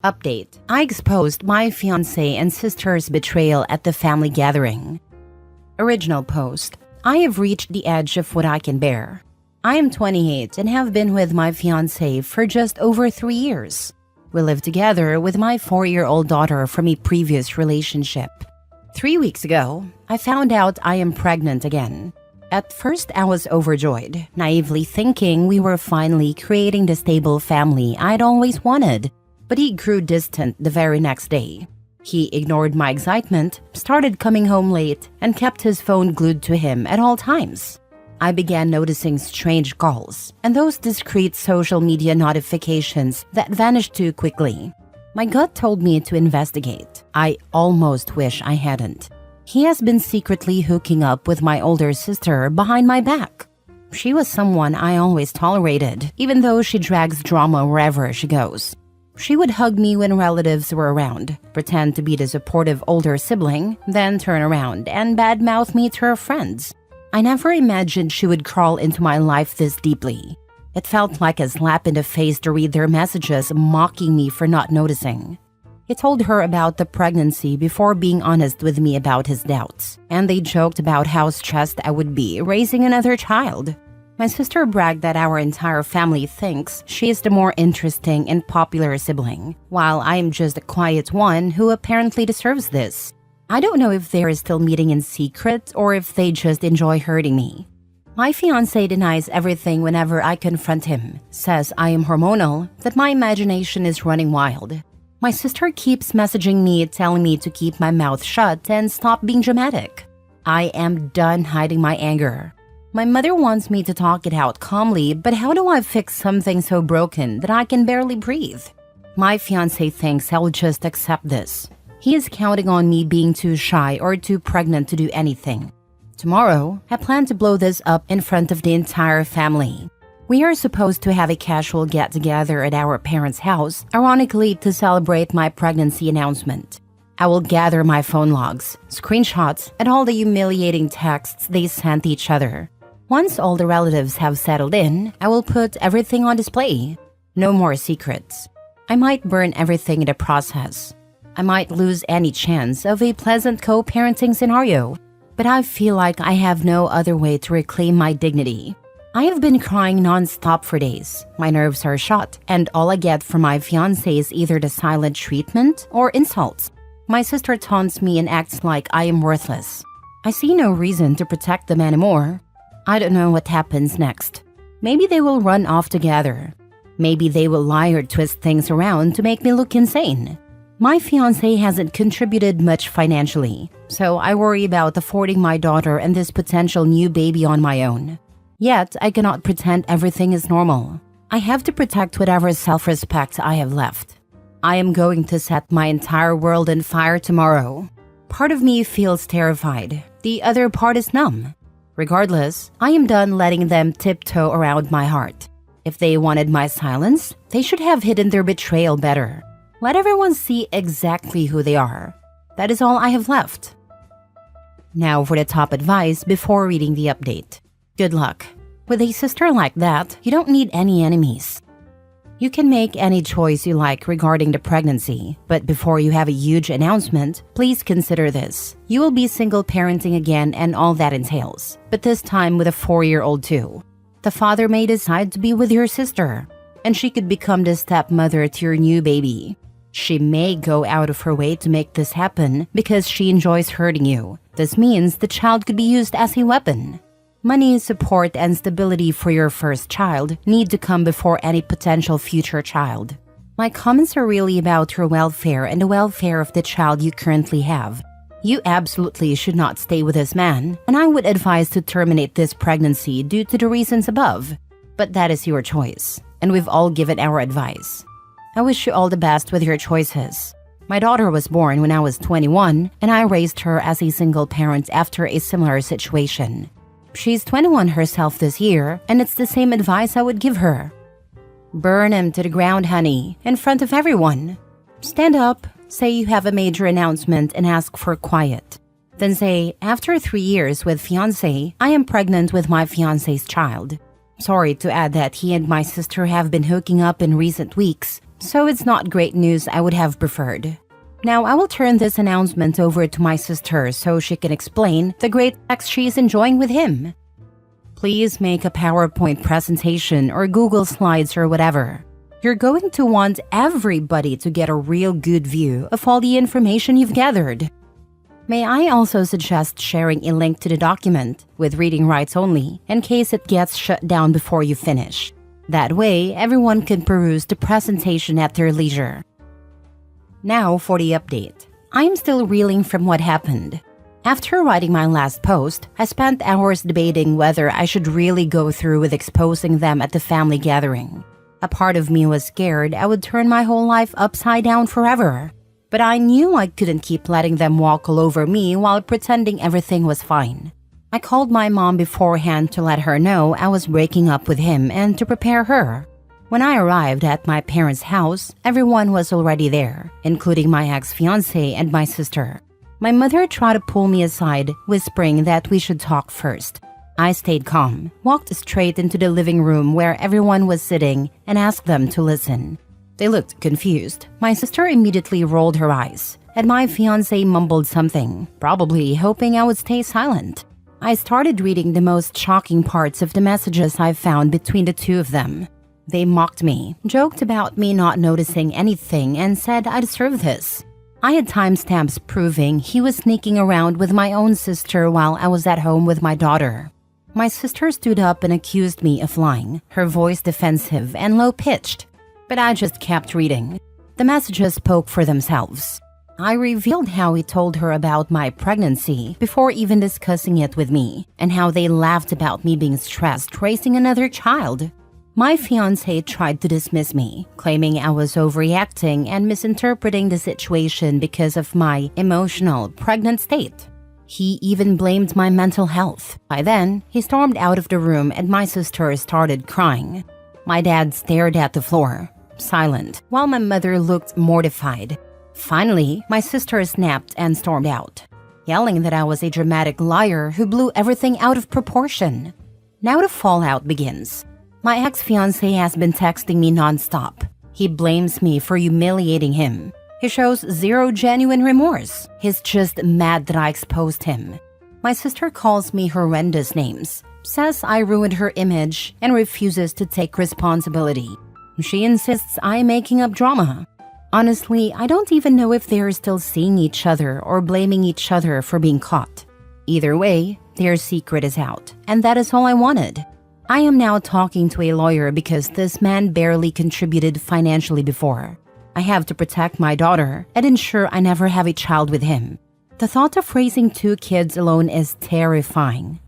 Update. I exposed my fiancé and sister's betrayal at the family gathering. Original post. I have reached the edge of what I can bear. I am 28 and have been with my fiancé for just over 3 years. We live together with my 4-year-old daughter from a previous relationship. 3 weeks ago, I found out I am pregnant again. At first, I was overjoyed, naively thinking we were finally creating the stable family I'd always wanted. But he grew distant the very next day. He ignored my excitement, started coming home late, and kept his phone glued to him at all times. I began noticing strange calls and those discreet social media notifications that vanished too quickly. My gut told me to investigate. I almost wish I hadn't. He has been secretly hooking up with my older sister behind my back. She was someone I always tolerated, even though she drags drama wherever she goes. She would hug me when relatives were around, pretend to be the supportive older sibling, then turn around and badmouth me to her friends. I never imagined she would crawl into my life this deeply. It felt like a slap in the face to read their messages mocking me for not noticing. He told her about the pregnancy before being honest with me about his doubts, and they joked about how stressed I would be raising another child. My sister bragged that our entire family thinks she is the more interesting and popular sibling, while I am just a quiet one who apparently deserves this. I don't know if they are still meeting in secret or if they just enjoy hurting me. My fiancé denies everything whenever I confront him, says I am hormonal, that my imagination is running wild. My sister keeps messaging me telling me to keep my mouth shut and stop being dramatic. I am done hiding my anger. My mother wants me to talk it out calmly, but how do I fix something so broken that I can barely breathe? My fiancé thinks I'll just accept this. He is counting on me being too shy or too pregnant to do anything. Tomorrow, I plan to blow this up in front of the entire family. We are supposed to have a casual get-together at our parents' house, ironically to celebrate my pregnancy announcement. I will gather my phone logs, screenshots, and all the humiliating texts they sent each other. Once all the relatives have settled in, I will put everything on display. No more secrets. I might burn everything in the process. I might lose any chance of a pleasant co-parenting scenario, but I feel like I have no other way to reclaim my dignity. I have been crying non-stop for days. My nerves are shot, and all I get from my fiancé is either the silent treatment or insults. My sister taunts me and acts like I am worthless. I see no reason to protect them anymore. I don't know what happens next. Maybe they will run off together. Maybe they will lie or twist things around to make me look insane. My fiancé hasn't contributed much financially, so I worry about affording my daughter and this potential new baby on my own. Yet, I cannot pretend everything is normal. I have to protect whatever self-respect I have left. I am going to set my entire world on fire tomorrow. Part of me feels terrified. The other part is numb. Regardless, I am done letting them tiptoe around my heart. If they wanted my silence, they should have hidden their betrayal better. Let everyone see exactly who they are. That is all I have left. Now for the top advice before reading the update. Good luck. With a sister like that, you don't need any enemies. You can make any choice you like regarding the pregnancy, but before you have a huge announcement, please consider this. You will be single parenting again and all that entails, but this time with a 4-year-old too. The father may decide to be with your sister, and she could become the stepmother to your new baby. She may go out of her way to make this happen because she enjoys hurting you. This means the child could be used as a weapon. Money, support, and stability for your first child need to come before any potential future child. My comments are really about your welfare and the welfare of the child you currently have. You absolutely should not stay with this man, and I would advise to terminate this pregnancy due to the reasons above. But that is your choice, and we've all given our advice. I wish you all the best with your choices. My daughter was born when I was 21, and I raised her as a single parent after a similar situation. She's 21 herself this year, and it's the same advice I would give her. Burn him to the ground, honey, in front of everyone. Stand up, say you have a major announcement, and ask for quiet. Then say, after 3 years with fiancé, I am pregnant with my fiancé's child. Sorry to add that he and my sister have been hooking up in recent weeks, so it's not great news I would have preferred. Now I will turn this announcement over to my sister so she can explain the great sex she is enjoying with him. Please make a PowerPoint presentation or Google Slides or whatever. You're going to want everybody to get a real good view of all the information you've gathered. May I also suggest sharing a link to the document with reading rights only in case it gets shut down before you finish. That way, everyone can peruse the presentation at their leisure. Now for the update. I'm still reeling from what happened. After writing my last post, I spent hours debating whether I should really go through with exposing them at the family gathering. A part of me was scared I would turn my whole life upside down forever. But I knew I couldn't keep letting them walk all over me while pretending everything was fine. I called my mom beforehand to let her know I was breaking up with him and to prepare her. When I arrived at my parents' house, everyone was already there, including my ex-fiancé and my sister. My mother tried to pull me aside, whispering that we should talk first. I stayed calm, walked straight into the living room where everyone was sitting, and asked them to listen. They looked confused. My sister immediately rolled her eyes, and my fiancé mumbled something, probably hoping I would stay silent. I started reading the most shocking parts of the messages I found between the two of them. They mocked me, joked about me not noticing anything, and said I deserved this. I had timestamps proving he was sneaking around with my own sister while I was at home with my daughter. My sister stood up and accused me of lying, her voice defensive and low-pitched. But I just kept reading. The messages spoke for themselves. I revealed how he told her about my pregnancy before even discussing it with me, and how they laughed about me being stressed raising another child. My fiancé tried to dismiss me, claiming I was overreacting and misinterpreting the situation because of my emotional, pregnant state. He even blamed my mental health. By then, he stormed out of the room and my sister started crying. My dad stared at the floor, silent, while my mother looked mortified. Finally, my sister snapped and stormed out, yelling that I was a dramatic liar who blew everything out of proportion. Now the fallout begins. My ex-fiancé has been texting me nonstop. He blames me for humiliating him. He shows zero genuine remorse. He's just mad that I exposed him. My sister calls me horrendous names, says I ruined her image, and refuses to take responsibility. She insists I'm making up drama. Honestly, I don't even know if they're still seeing each other or blaming each other for being caught. Either way, their secret is out, and that is all I wanted. I am now talking to a lawyer because this man barely contributed financially before. I have to protect my daughter and ensure I never have a child with him. The thought of raising 2 kids alone is terrifying.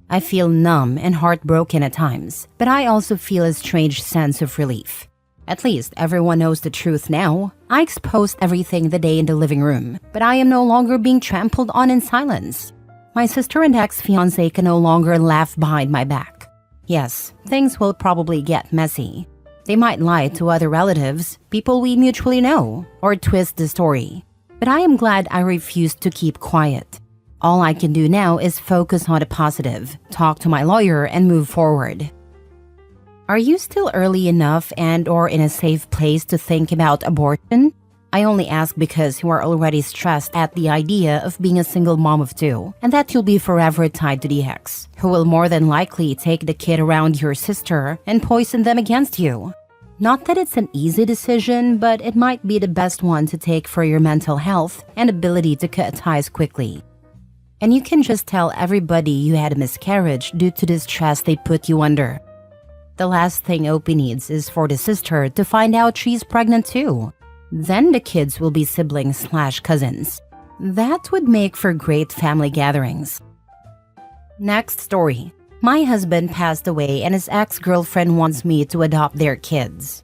I feel numb and heartbroken at times, but I also feel a strange sense of relief. At least everyone knows the truth now. I exposed everything the day in the living room, but I am no longer being trampled on in silence. My sister and ex-fiancé can no longer laugh behind my back. Yes, things will probably get messy. They might lie to other relatives, people we mutually know, or twist the story. But I am glad I refused to keep quiet. All I can do now is focus on the positive, talk to my lawyer, and move forward. Are you still early enough and/or in a safe place to think about abortion? I only ask because you are already stressed at the idea of being a single mom of 2, and that you'll be forever tied to the ex, who will more than likely take the kid around your sister and poison them against you. Not that it's an easy decision, but it might be the best one to take for your mental health and ability to cut ties quickly. And you can just tell everybody you had a miscarriage due to the stress they put you under. The last thing Opie needs is for the sister to find out she's pregnant too. Then the kids will be siblings/cousins. That would make for great family gatherings. Next story. My husband passed away and his ex-girlfriend wants me to adopt their kids.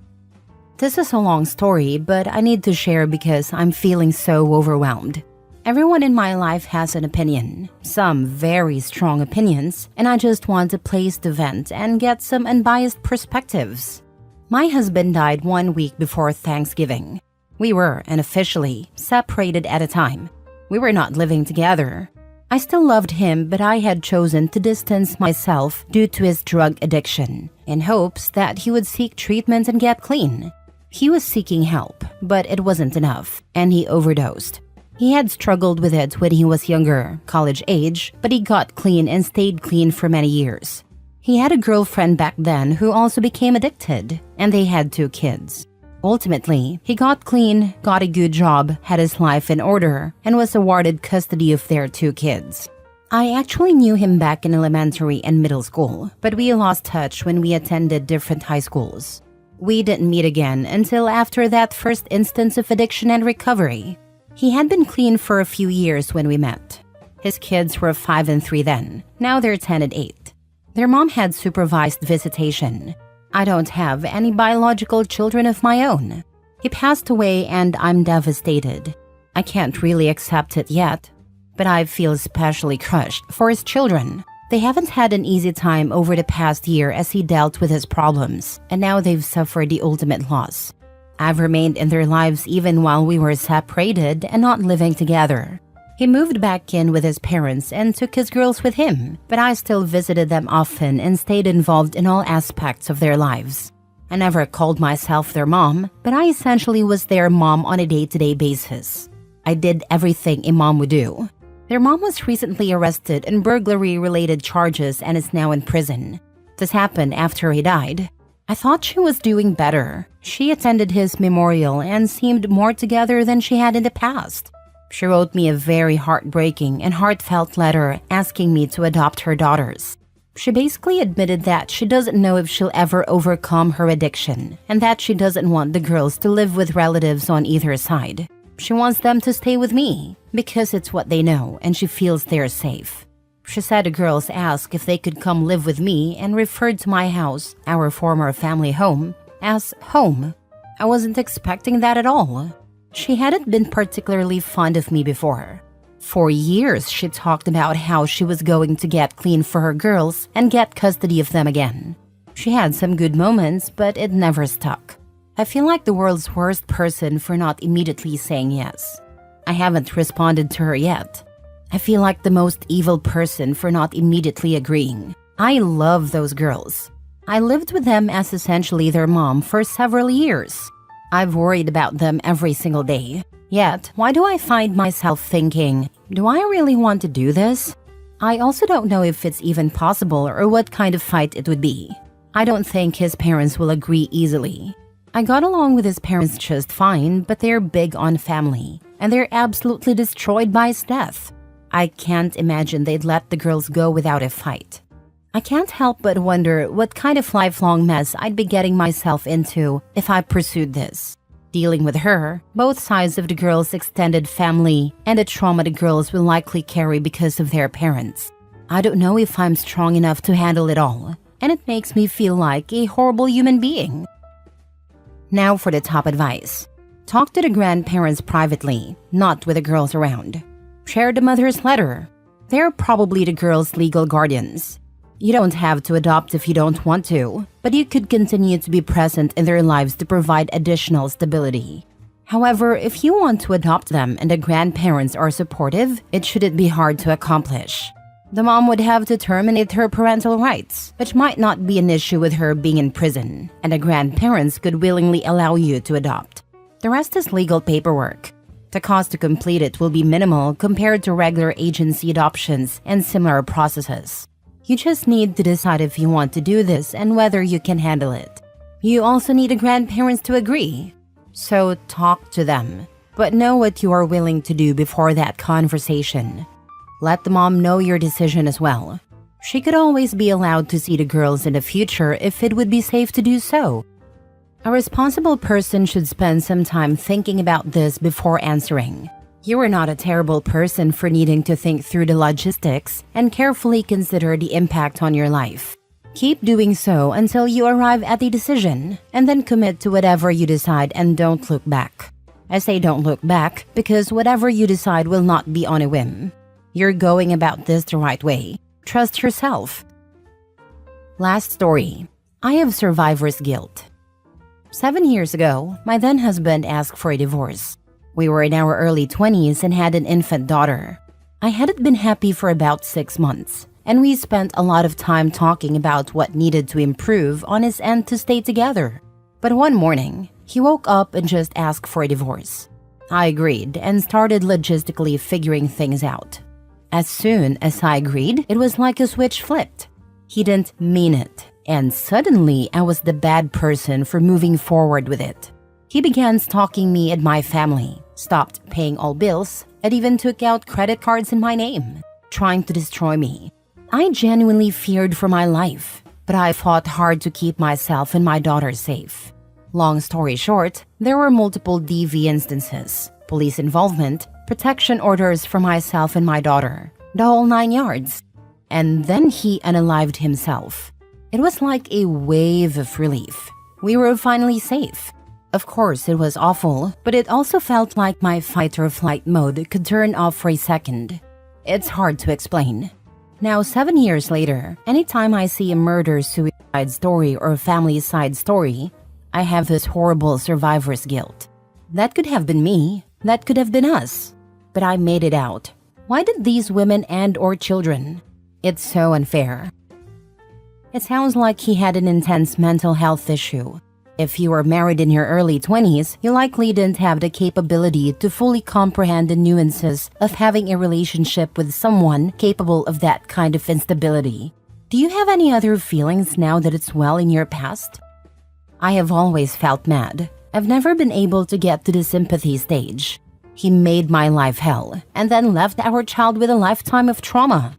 This is a long story, but I need to share because I'm feeling so overwhelmed. Everyone in my life has an opinion, some very strong opinions, and I just want to place the vent and get some unbiased perspectives. My husband died 1 week before Thanksgiving. We were, unofficially, separated at a time. We were not living together. I still loved him, but I had chosen to distance myself due to his drug addiction, in hopes that he would seek treatment and get clean. He was seeking help, but it wasn't enough, and he overdosed. He had struggled with it when he was younger, college age, but he got clean and stayed clean for many years. He had a girlfriend back then who also became addicted, and they had 2 kids. Ultimately, he got clean, got a good job, had his life in order, and was awarded custody of their 2 kids. I actually knew him back in elementary and middle school, but we lost touch when we attended different high schools. We didn't meet again until after that first instance of addiction and recovery. He had been clean for a few years when we met. His kids were 5 and 3 then, now they're 10 and 8. Their mom had supervised visitation. I don't have any biological children of my own. He passed away and I'm devastated. I can't really accept it yet, but I feel especially crushed for his children. They haven't had an easy time over the past year as he dealt with his problems, and now they've suffered the ultimate loss. I've remained in their lives even while we were separated and not living together. He moved back in with his parents and took his girls with him, but I still visited them often and stayed involved in all aspects of their lives. I never called myself their mom, but I essentially was their mom on a day-to-day basis. I did everything a mom would do. Their mom was recently arrested on burglary-related charges and is now in prison. This happened after he died. I thought she was doing better. She attended his memorial and seemed more together than she had in the past. She wrote me a very heartbreaking and heartfelt letter asking me to adopt her daughters. She basically admitted that she doesn't know if she'll ever overcome her addiction and that she doesn't want the girls to live with relatives on either side. She wants them to stay with me because it's what they know and she feels they're safe. She said the girls asked if they could come live with me and referred to my house, our former family home, as home. I wasn't expecting that at all. She hadn't been particularly fond of me before. For years, she talked about how she was going to get clean for her girls and get custody of them again. She had some good moments, but it never stuck. I feel like the world's worst person for not immediately saying yes. I haven't responded to her yet. I feel like the most evil person for not immediately agreeing. I love those girls. I lived with them as essentially their mom for several years. I've worried about them every single day. Yet, why do I find myself thinking, do I really want to do this? I also don't know if it's even possible or what kind of fight it would be. I don't think his parents will agree easily. I got along with his parents just fine, but they're big on family, and they're absolutely destroyed by his death. I can't imagine they'd let the girls go without a fight. I can't help but wonder what kind of lifelong mess I'd be getting myself into if I pursued this. Dealing with her, both sides of the girls' extended family, and the trauma the girls will likely carry because of their parents. I don't know if I'm strong enough to handle it all, and it makes me feel like a horrible human being. Now for the top advice. Talk to the grandparents privately, not with the girls around. Share the mother's letter. They're probably the girls' legal guardians. You don't have to adopt if you don't want to, but you could continue to be present in their lives to provide additional stability. However, if you want to adopt them and the grandparents are supportive, it shouldn't be hard to accomplish. The mom would have to terminate her parental rights, which might not be an issue with her being in prison, and the grandparents could willingly allow you to adopt. The rest is legal paperwork. The cost to complete it will be minimal compared to regular agency adoptions and similar processes. You just need to decide if you want to do this and whether you can handle it. You also need the grandparents to agree. So talk to them, but know what you are willing to do before that conversation. Let the mom know your decision as well. She could always be allowed to see the girls in the future if it would be safe to do so. A responsible person should spend some time thinking about this before answering. You are not a terrible person for needing to think through the logistics and carefully consider the impact on your life. Keep doing so until you arrive at the decision, and then commit to whatever you decide and don't look back. I say don't look back because whatever you decide will not be on a whim. You're going about this the right way. Trust yourself. Last story. I have survivor's guilt. 7 years ago, my then husband asked for a divorce. We were in our early 20s and had an infant daughter. I hadn't been happy for about 6 months, and we spent a lot of time talking about what needed to improve on his end to stay together. But one morning, He woke up and just asked for a divorce. I agreed and started logistically figuring things out. As soon as I agreed, it was like a switch flipped. He didn't mean it, and suddenly I was the bad person for moving forward with it. He began stalking me and my family, stopped paying all bills, and even took out credit cards in my name, trying to destroy me. I genuinely feared for my life, but I fought hard to keep myself and my daughter safe. Long story short, there were multiple DV instances, police involvement, protection orders for myself and my daughter, the whole 9 yards. And then he unalived himself. It was like a wave of relief. We were finally safe. Of course, it was awful, but it also felt like my fight or flight mode could turn off for a second. It's hard to explain. Now, 7 years later, anytime I see a murder-suicide story or a family-side story, I have this horrible survivor's guilt. That could have been me. That could have been us. But I made it out. Why did these women and/or children? It's so unfair. It sounds like he had an intense mental health issue. If you were married in your early 20s, you likely didn't have the capability to fully comprehend the nuances of having a relationship with someone capable of that kind of instability. Do you have any other feelings now that it's well in your past? I have always felt mad. I've never been able to get to the sympathy stage. He made my life hell and then left our child with a lifetime of trauma.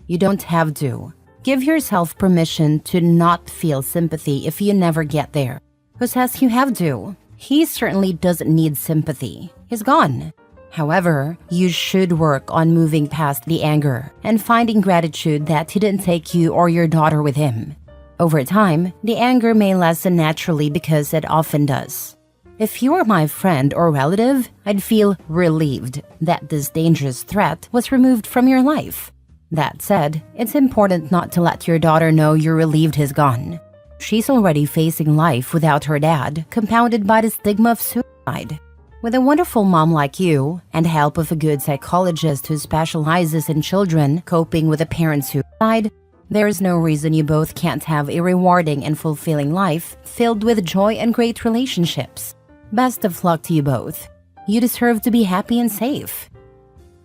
You don't have to. Give yourself permission to not feel sympathy if you never get there. Who says you have to? He certainly doesn't need sympathy. He's gone. However, you should work on moving past the anger and finding gratitude that he didn't take you or your daughter with him. Over time, the anger may lessen naturally because it often does. If you were my friend or relative, I'd feel relieved that this dangerous threat was removed from your life. That said, it's important not to let your daughter know you're relieved he's gone. She's already facing life without her dad, compounded by the stigma of suicide. With a wonderful mom like you, and help of a good psychologist who specializes in children coping with a parent's suicide, there is no reason you both can't have a rewarding and fulfilling life filled with joy and great relationships. Best of luck to you both. You deserve to be happy and safe.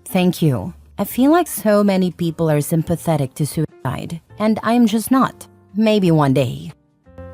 Thank you. I feel like so many people are sympathetic to suicide, and I'm just not. Maybe one day.